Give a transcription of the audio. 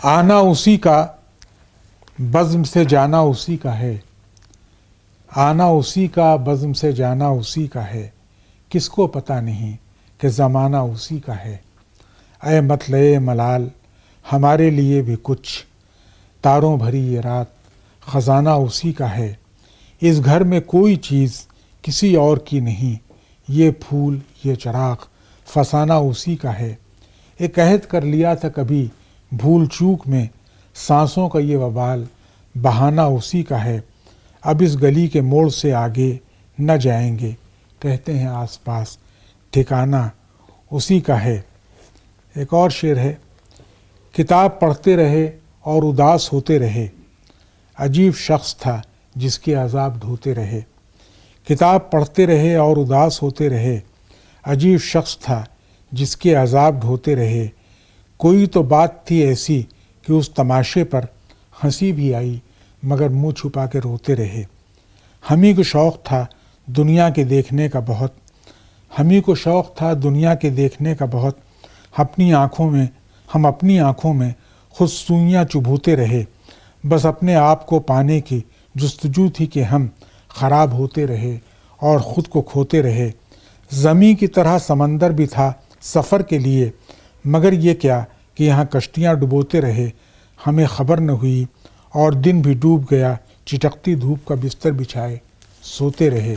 آنا اسی کا بزم سے جانا اسی کا ہے، آنا اسی کا بزم سے جانا اسی کا ہے، کس کو پتہ نہیں کہ زمانہ اسی کا ہے۔ اے مطلع ملال ہمارے لیے بھی کچھ، تاروں بھری یہ رات خزانہ اسی کا ہے۔ اس گھر میں کوئی چیز کسی اور کی نہیں، یہ پھول یہ چراغ فسانہ اسی کا ہے۔ ایک عہد کر لیا تھا کبھی بھول چوک میں، سانسوں کا یہ وبال بہانہ اسی کا ہے۔ اب اس گلی کے موڑ سے آگے نہ جائیں گے، کہتے ہیں آس پاس ٹھکانہ اسی کا ہے۔ ایک اور شعر ہے، کتاب پڑھتے رہے اور اداس ہوتے رہے، عجیب شخص تھا جس کے عذاب ڈھوتے رہے۔ کتاب پڑھتے رہے اور اداس ہوتے رہے، عجیب شخص تھا جس کے عذاب ڈھوتے رہے۔ کوئی تو بات تھی ایسی کہ اس تماشے پر ہنسی بھی آئی مگر منہ چھپا کے روتے رہے۔ ہمیں کو شوق تھا دنیا کے دیکھنے کا بہت، ہمیں کو شوق تھا دنیا کے دیکھنے کا بہت، ہم اپنی آنکھوں میں خود سوئیاں چبھوتے رہے۔ بس اپنے آپ کو پانے کی جستجو تھی کہ ہم خراب ہوتے رہے اور خود کو کھوتے رہے۔ زمیں کی طرح سمندر بھی تھا سفر کے لیے، مگر یہ کیا کہ یہاں کشتیاں ڈبوتے رہے۔ ہمیں خبر نہ ہوئی اور دن بھی ڈوب گیا، چٹکتی دھوپ کا بستر بچھائے سوتے رہے۔